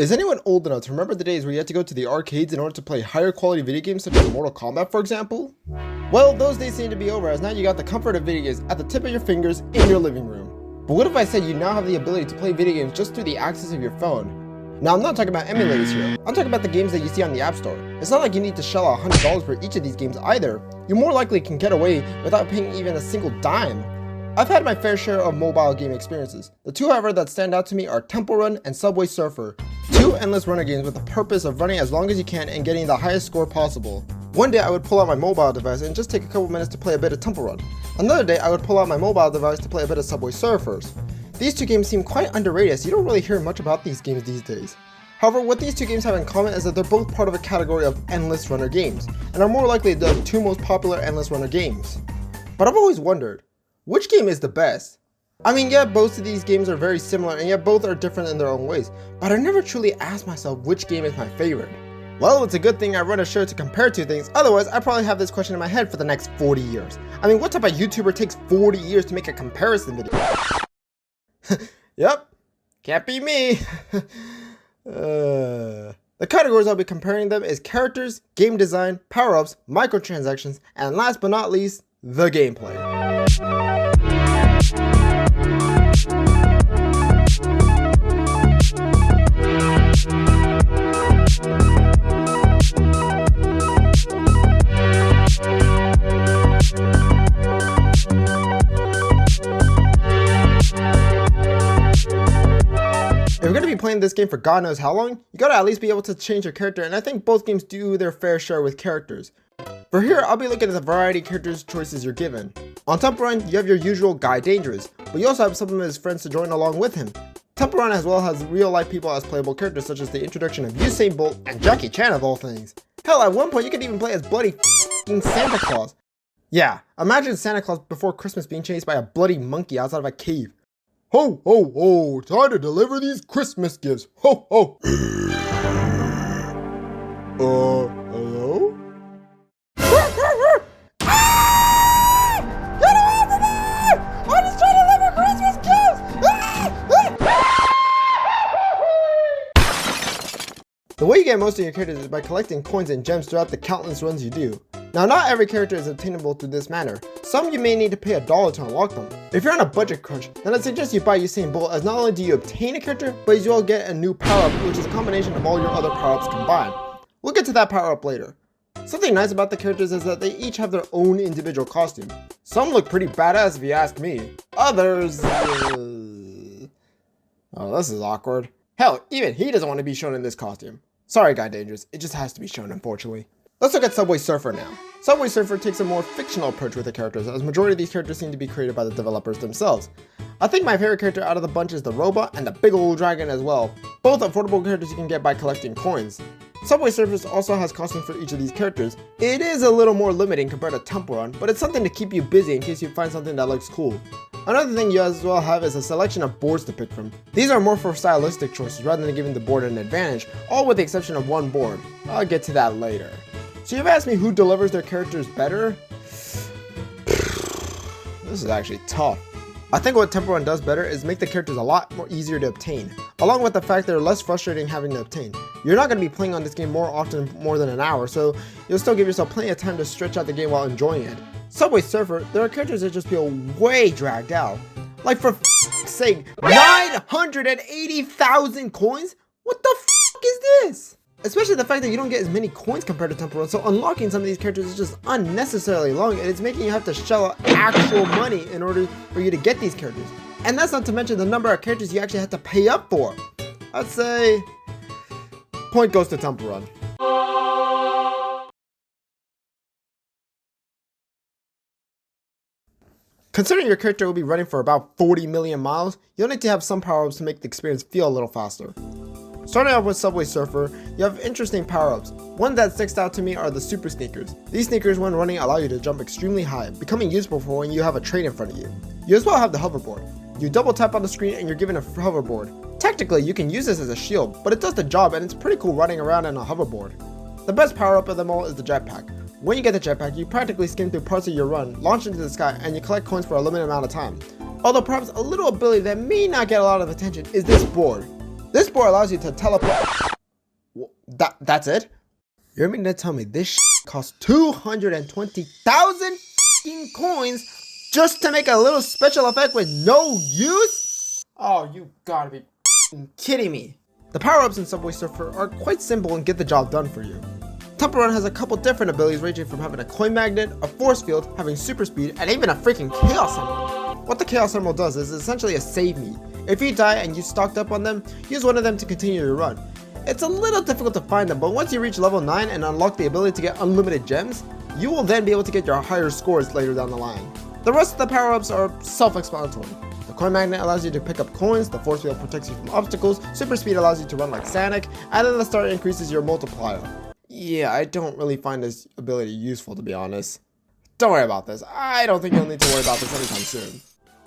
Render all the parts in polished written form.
Is anyone old enough to remember the days where you had to go to the arcades in order to play higher quality video games such as Mortal Kombat, for example? Well, those days seem to be over, as now you got the comfort of video games at the tip of your fingers in your living room. But what if I said you now have the ability to play video games just through the access of your phone? Now, I'm not talking about emulators here. I'm talking about the games that you see on the App Store. It's not like you need to shell out $100 for each of these games either. You more likely can get away without paying even a single dime. I've had my fair share of mobile game experiences. The two, however, that stand out to me are Temple Run and Subway Surfer. Two endless runner games with the purpose of running as long as you can and getting the highest score possible. One day I would pull out my mobile device and just take a couple minutes to play a bit of Temple Run. Another day I would pull out my mobile device to play a bit of Subway Surfers. These two games seem quite underrated, so you don't really hear much about these games these days. However, what these two games have in common is that they're both part of a category of endless runner games, and are more likely the two most popular endless runner games. But I've always wondered, which game is the best? I mean, yeah, both of these games are very similar, and yet both are different in their own ways, but I never truly asked myself which game is my favorite. Well, it's a good thing I run a show to compare two things, otherwise I'd probably have this question in my head for the next 40 years. I mean, what type of YouTuber takes 40 years to make a comparison video? Yep, can't be me. The categories I'll be comparing them is characters, game design, power-ups, microtransactions, and last but not least, the gameplay. If you're going to be playing this game for God knows how long, you gotta at least be able to change your character, and I think both games do their fair share with characters. For here, I'll be looking at the variety of characters choices you're given. On Temple Run, you have your usual Guy Dangerous, but you also have some of his friends to join along with him. Temple Run as well has real life people as playable characters, such as the introduction of Usain Bolt and Jackie Chan of all things. Hell, at one point you could even play as bloody f***ing Santa Claus. Yeah, imagine Santa Claus before Christmas being chased by a bloody monkey outside of a cave. Ho, ho, ho, time to deliver these Christmas gifts. Ho, ho. Hello? Get away from me! I'm just trying to deliver Christmas gifts! The way you get most of your characters is by collecting coins and gems throughout the countless runs you do. Now, not every character is obtainable through this manner. Some you may need to pay $1 to unlock them. If you're on a budget crunch, then I'd suggest you buy Usain Bolt, as not only do you obtain a character, but you will get a new power-up, which is a combination of all your other power-ups combined. We'll get to that power-up later. Something nice about the characters is that they each have their own individual costume. Some look pretty badass if you ask me. Others... Oh, this is awkward. Hell, even he doesn't want to be shown in this costume. Sorry, Guy Dangerous, it just has to be shown, unfortunately. Let's look at Subway Surfer now. Subway Surfer takes a more fictional approach with the characters, as majority of these characters seem to be created by the developers themselves. I think my favorite character out of the bunch is the robot and the big old dragon as well. Both affordable characters you can get by collecting coins. Subway Surfer also has costumes for each of these characters. It is a little more limiting compared to Temple Run, but it's something to keep you busy in case you find something that looks cool. Another thing you as well have is a selection of boards to pick from. These are more for stylistic choices rather than giving the board an advantage, all with the exception of one board. I'll get to that later. So you've asked me who delivers their characters better? This is actually tough. I think what Temple Run does better is make the characters a lot more easier to obtain, along with the fact they're less frustrating having to obtain. You're not going to be playing on this game more than an hour, so you'll still give yourself plenty of time to stretch out the game while enjoying it. Subway Surfer, there are characters that just feel way dragged out. Like, for f***'s sake, 980,000 coins? What the f*** is this? Especially the fact that you don't get as many coins compared to Temple Run, so unlocking some of these characters is just unnecessarily long, and it's making you have to shell out actual money in order for you to get these characters. And that's not to mention the number of characters you actually have to pay up for. I'd say, point goes to Temple Run. Considering your character will be running for about 40 million miles, you'll need to have some power-ups to make the experience feel a little faster. Starting off with Subway Surfer, you have interesting power-ups. One that sticks out to me are the Super Sneakers. These sneakers when running allow you to jump extremely high, becoming useful for when you have a train in front of you. You as well have the hoverboard. You double tap on the screen and you're given a hoverboard. Technically, you can use this as a shield, but it does the job and it's pretty cool running around in a hoverboard. The best power-up of them all is the jetpack. When you get the jetpack, you practically skim through parts of your run, launch into the sky, and you collect coins for a limited amount of time. Although perhaps a little ability that may not get a lot of attention is this board. This board allows you to teleport. That's it? You're meaning to tell me this costs 220,000 coins just to make a little special effect with no use? Oh, you gotta be kidding me. The power-ups in Subway Surfer are quite simple and get the job done for you. Temple Run has a couple different abilities ranging from having a coin magnet, a force field, having super speed, and even a freaking Chaos Emerald. What the Chaos Emerald does is essentially a save me. If you die and you stocked up on them, use one of them to continue your run. It's a little difficult to find them, but once you reach level 9 and unlock the ability to get unlimited gems, you will then be able to get your higher scores later down the line. The rest of the power-ups are self-explanatory. The coin magnet allows you to pick up coins, the force field protects you from obstacles, super speed allows you to run like Sonic, and then the star increases your multiplier. Yeah, I don't really find this ability useful, to be honest. Don't worry about this. I don't think you'll need to worry about this anytime soon.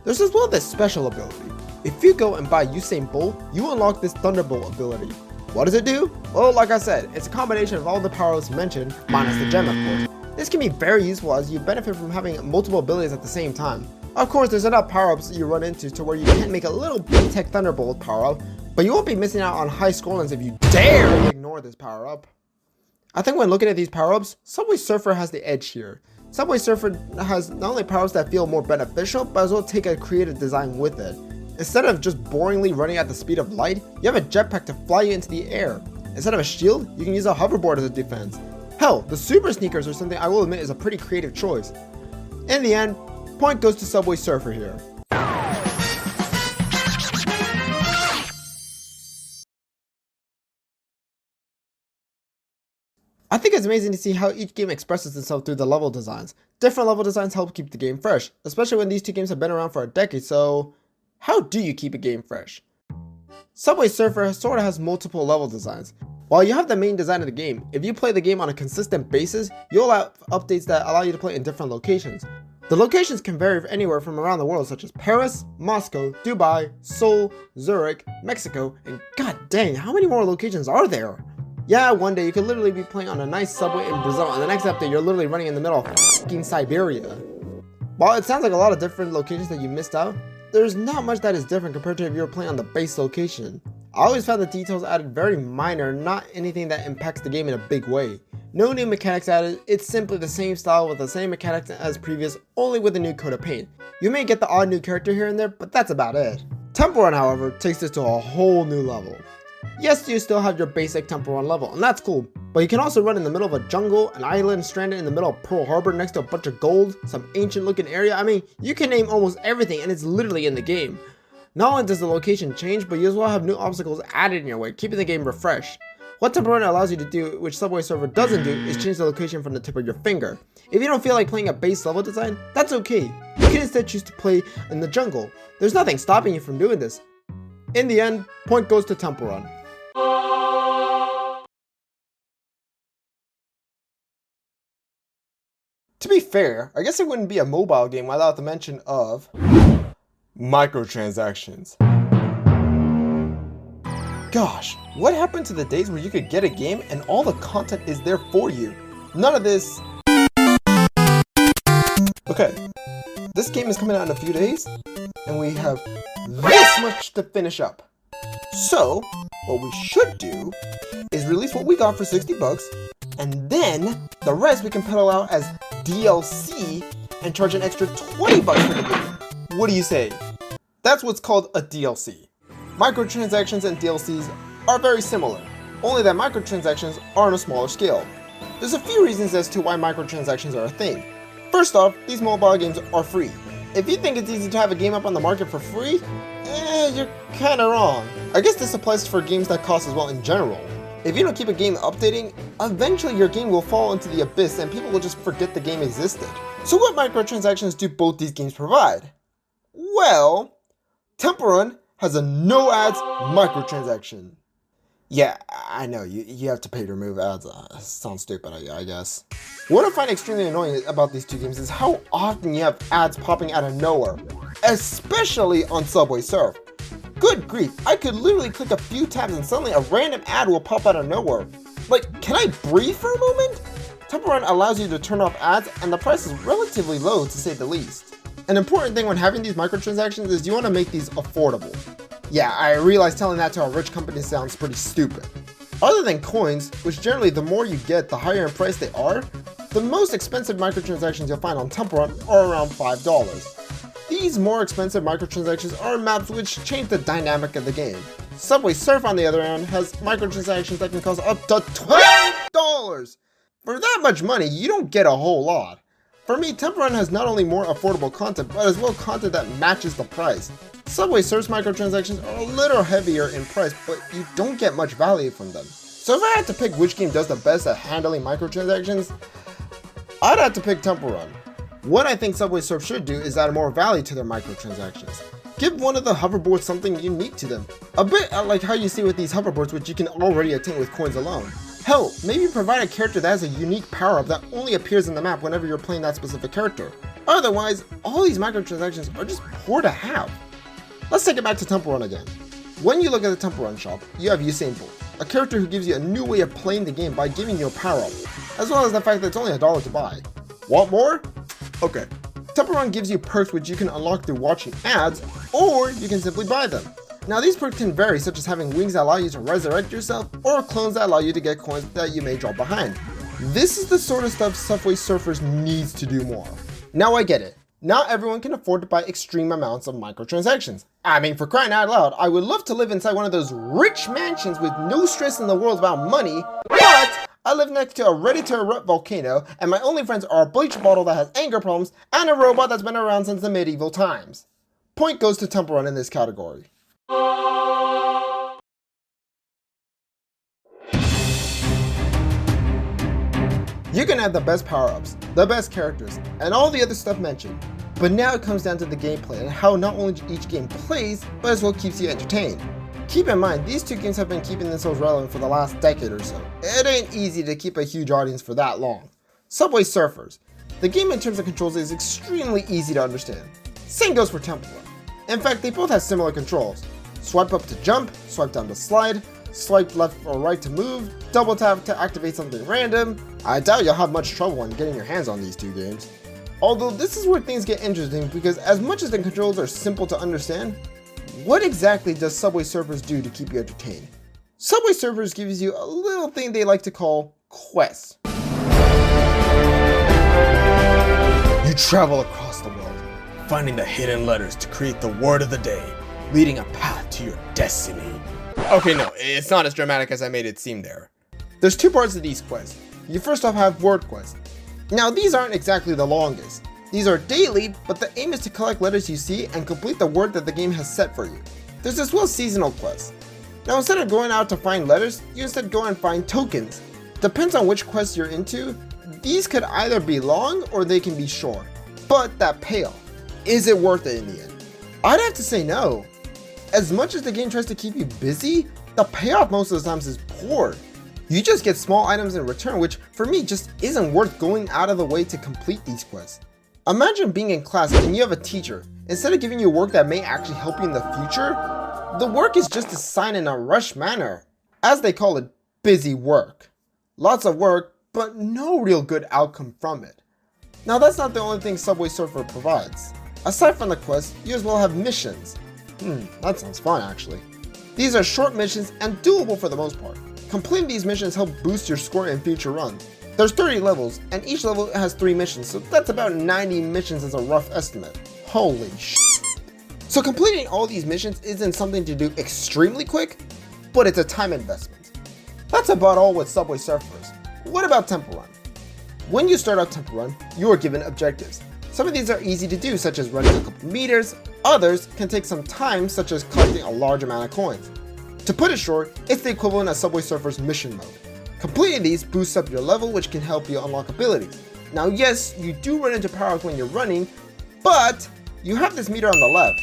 There's as well this special ability. If you go and buy Usain Bolt, you unlock this Thunderbolt ability. What does it do? Well, like I said, it's a combination of all the power-ups mentioned, minus the gem of course. This can be very useful as you benefit from having multiple abilities at the same time. Of course, there's enough power-ups that you run into to where you can make a little B-Tech Thunderbolt power-up, but you won't be missing out on high scorelines if you dare ignore this power-up. I think when looking at these power-ups, Subway Surfer has the edge here. Subway Surfer has not only power-ups that feel more beneficial, but as well take a creative design with it. Instead of just boringly running at the speed of light, you have a jetpack to fly you into the air. Instead of a shield, you can use a hoverboard as a defense. Hell, the super sneakers are something I will admit is a pretty creative choice. In the end, point goes to Subway Surfer here. I think it's amazing to see how each game expresses itself through the level designs. Different level designs help keep the game fresh, especially when these two games have been around for a decade, so how do you keep a game fresh? Subway Surfer sort of has multiple level designs. While you have the main design of the game, if you play the game on a consistent basis, you'll have updates that allow you to play in different locations. The locations can vary anywhere from around the world, such as Paris, Moscow, Dubai, Seoul, Zurich, Mexico, and god dang, how many more locations are there? Yeah, one day you could literally be playing on a nice subway in Brazil, and the next update you're literally running in the middle of f***ing Siberia. While it sounds like a lot of different locations that you missed out, there's not much that is different compared to if you were playing on the base location. I always found the details added very minor, not anything that impacts the game in a big way. No new mechanics added, it's simply the same style with the same mechanics as previous, only with a new coat of paint. You may get the odd new character here and there, but that's about it. Temple Run, however, takes this to a whole new level. Yes, you still have your basic Temple Run level, and that's cool, but you can also run in the middle of a jungle, an island stranded in the middle of Pearl Harbor next to a bunch of gold, some ancient looking area. I mean, you can name almost everything and it's literally in the game. Not only does the location change, but you as well have new obstacles added in your way, keeping the game refreshed. What Temple Run allows you to do, which Subway Surfer doesn't do, is change the location from the tip of your finger. If you don't feel like playing a base level design, that's okay. You can instead choose to play in the jungle. There's nothing stopping you from doing this. In the end, point goes to Temple Run. To be fair, I guess it wouldn't be a mobile game without the mention of microtransactions. Gosh, what happened to the days where you could get a game and all the content is there for you? None of this. Okay, this game is coming out in a few days, and we have this much to finish up. So, what we should do is release what we got for 60 bucks, and then the rest we can peddle out as DLC and charge an extra 20 bucks for the game. What do you say? That's what's called a DLC. Microtransactions and DLCs are very similar, only that microtransactions are on a smaller scale. There's a few reasons as to why microtransactions are a thing. First off, these mobile games are free. If you think it's easy to have a game up on the market for free, you're kinda wrong. I guess this applies for games that cost as well in general. If you don't keep a game updating, eventually your game will fall into the abyss and people will just forget the game existed. So what microtransactions do both these games provide? Well, Temple Run has a no ads microtransaction. Yeah, I know, you have to pay to remove ads. Sounds stupid, I guess. What I find extremely annoying about these two games is how often you have ads popping out of nowhere, especially on Subway Surf. Good grief, I could literally click a few tabs and suddenly a random ad will pop out of nowhere. Like, can I breathe for a moment? Temple Run allows you to turn off ads and the price is relatively low to say the least. An important thing when having these microtransactions is you want to make these affordable. Yeah, I realize telling that to a rich company sounds pretty stupid. Other than coins, which generally the more you get, the higher in price they are, the most expensive microtransactions you'll find on Temple Run are around $5. These more expensive microtransactions are maps which change the dynamic of the game. Subway Surf, on the other hand, has microtransactions that can cost up to $12! For that much money, you don't get a whole lot. For me, Temple Run has not only more affordable content, but as well content that matches the price. Subway Surf's microtransactions are a little heavier in price, but you don't get much value from them. So if I had to pick which game does the best at handling microtransactions, I'd have to pick Temple Run. What I think Subway Surf should do is add more value to their microtransactions. Give one of the hoverboards something unique to them. A bit like how you see with these hoverboards, which you can already attain with coins alone. Hell, maybe provide a character that has a unique power-up that only appears in the map whenever you're playing that specific character. Otherwise, all these microtransactions are just poor to have. Let's take it back to Temple Run again. When you look at the Temple Run shop, you have Usain Bolt, a character who gives you a new way of playing the game by giving you a power-up, as well as the fact that it's only $1 to buy. Want more? Okay. Temple Run gives you perks which you can unlock through watching ads, or you can simply buy them. Now these perks can vary, such as having wings that allow you to resurrect yourself, or clones that allow you to get coins that you may drop behind. This is the sort of stuff Subway Surfers needs to do more. Now I get it. Not everyone can afford to buy extreme amounts of microtransactions. I mean, for crying out loud, I would love to live inside one of those rich mansions with no stress in the world about money, but I live next to a ready-to-erupt volcano, and my only friends are a bleach bottle that has anger problems and a robot that's been around since the medieval times. Point goes to Temple Run in this category. You can have the best power-ups, the best characters, and all the other stuff mentioned, but now it comes down to the gameplay and how not only each game plays, but as well keeps you entertained. Keep in mind, these two games have been keeping themselves relevant for the last decade or so. It ain't easy to keep a huge audience for that long. Subway Surfers. The game in terms of controls is extremely easy to understand. Same goes for Temple Run. In fact, they both have similar controls. Swipe up to jump, swipe down to slide, swipe left or right to move, double tap to activate something random. I doubt you'll have much trouble when getting your hands on these two games. Although this is where things get interesting, because as much as the controls are simple to understand, what exactly does Subway Surfers do to keep you entertained? Subway Surfers gives you a little thing they like to call quests. You travel across the world, finding the hidden letters to create the word of the day, leading a path to your destiny. Okay, no, it's not as dramatic as I made it seem there. There's two parts to these quests. You first off have word quests. Now these aren't exactly the longest. These are daily, but the aim is to collect letters you see and complete the word that the game has set for you. There's as well seasonal quests. Now instead of going out to find letters, you instead go and find tokens. Depends on which quest you're into, these could either be long or they can be short. But that payoff, is it worth it in the end? I'd have to say no. As much as the game tries to keep you busy, the payoff most of the times is poor. You just get small items in return, which for me just isn't worth going out of the way to complete these quests. Imagine being in class and you have a teacher. Instead of giving you work that may actually help you in the future, the work is just assigned in a rushed manner. As they call it, busy work. Lots of work, but no real good outcome from it. Now that's not the only thing Subway Surfer provides. Aside from the quest, you as well have missions. That sounds fun actually. These are short missions and doable for the most part. Completing these missions help boost your score in future runs. There's 30 levels, and each level has 3 missions, so that's about 90 missions as a rough estimate. Holy shit. So completing all these missions isn't something to do extremely quick, but it's a time investment. That's about all with Subway Surfers. What about Temple Run? When you start out Temple Run, you are given objectives. Some of these are easy to do, such as running a couple meters. Others can take some time, such as collecting a large amount of coins. To put it short, it's the equivalent of Subway Surfers mission mode. Completing these boosts up your level, which can help you unlock abilities. Now yes, you do run into power-ups when you're running, but you have this meter on the left.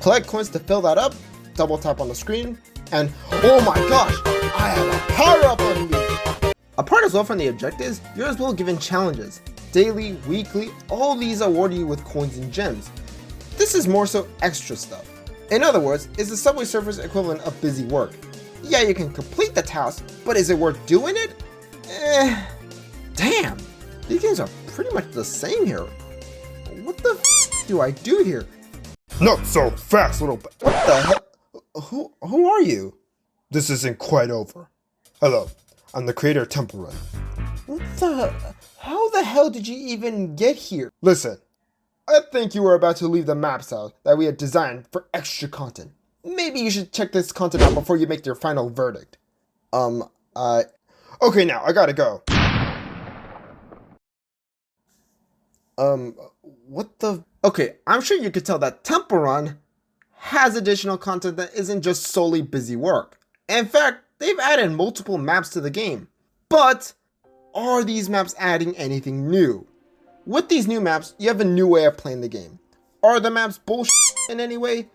Collect coins to fill that up, double tap on the screen, and oh my gosh, I have a power-up on me! Apart as well from the objectives, you're as well given challenges. Daily, weekly, all these award you with coins and gems. This is more so extra stuff. In other words, it's the Subway Surfers equivalent of busy work. Yeah, you can complete the task, but is it worth doing it? Damn, these games are pretty much the same here. What the f do I do here? Not so fast, little What the hell? Who are you? This isn't quite over. Hello, I'm the creator of Temple Run. How the hell did you even get here? Listen, I think you were about to leave the maps out that we had designed for extra content. Maybe you should check this content out before you make your final verdict. Okay, now, I gotta go. What the? Okay, I'm sure you could tell that Temple Run has additional content that isn't just solely busy work. In fact, they've added multiple maps to the game. But are these maps adding anything new? With these new maps, you have a new way of playing the game. Are the maps bullshit in any way?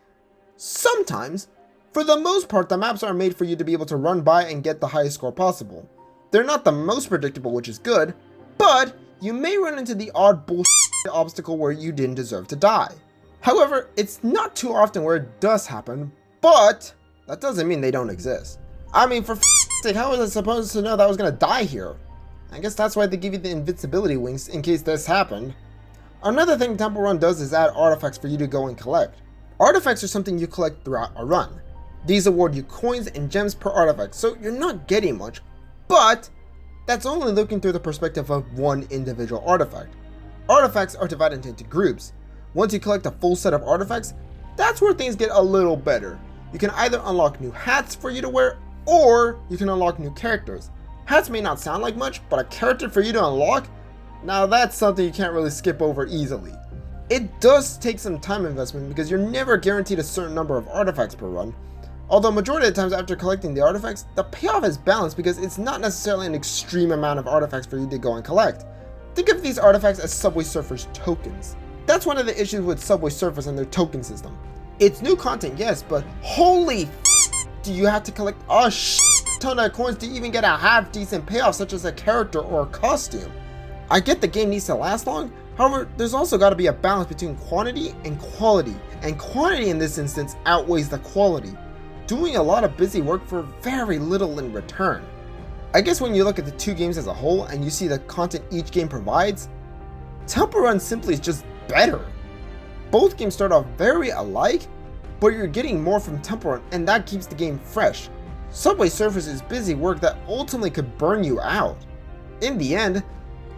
Sometimes. For the most part, the maps are made for you to be able to run by and get the highest score possible. They're not the most predictable, which is good, but you may run into the odd bullshit obstacle where you didn't deserve to die. However, it's not too often where it does happen, but that doesn't mean they don't exist. I mean, for sake, how was I supposed to know that I was gonna die here? I guess that's why they give you the invincibility wings in case this happened. Another thing Temple Run does is add artifacts for you to go and collect. Artifacts are something you collect throughout a run. These award you coins and gems per artifact, so you're not getting much, but that's only looking through the perspective of one individual artifact. Artifacts are divided into groups. Once you collect a full set of artifacts, that's where things get a little better. You can either unlock new hats for you to wear, or you can unlock new characters. Hats may not sound like much, but a character for you to unlock? Now that's something you can't really skip over easily. It does take some time investment because you're never guaranteed a certain number of artifacts per run. Although majority of the times after collecting the artifacts, the payoff is balanced because it's not necessarily an extreme amount of artifacts for you to go and collect. Think of these artifacts as Subway Surfers tokens. That's one of the issues with Subway Surfers and their token system. It's new content, yes, but holy do you have to collect a ton of coins to even get a half decent payoff such as a character or a costume. I get the game needs to last long, however, there's also got to be a balance between quantity and quality, and quantity in this instance outweighs the quality, doing a lot of busy work for very little in return. I guess when you look at the two games as a whole and you see the content each game provides, Temple Run simply is just better. Both games start off very alike, but you're getting more from Temple Run and that keeps the game fresh. Subway Surfers is busy work that ultimately could burn you out. In the end,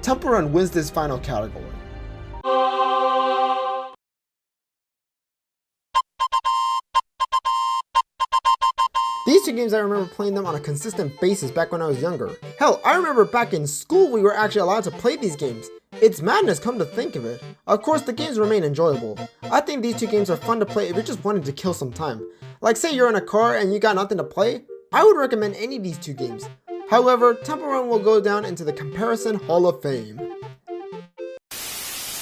Temple Run wins this final category. These two games I remember playing them on a consistent basis back when I was younger. Hell, I remember back in school we were actually allowed to play these games. It's madness come to think of it. Of course the games remain enjoyable. I think these two games are fun to play if you're just wanting to kill some time. Like say you're in a car and you got nothing to play, I would recommend any of these two games. However, Temple Run will go down into the Comparison Hall of Fame.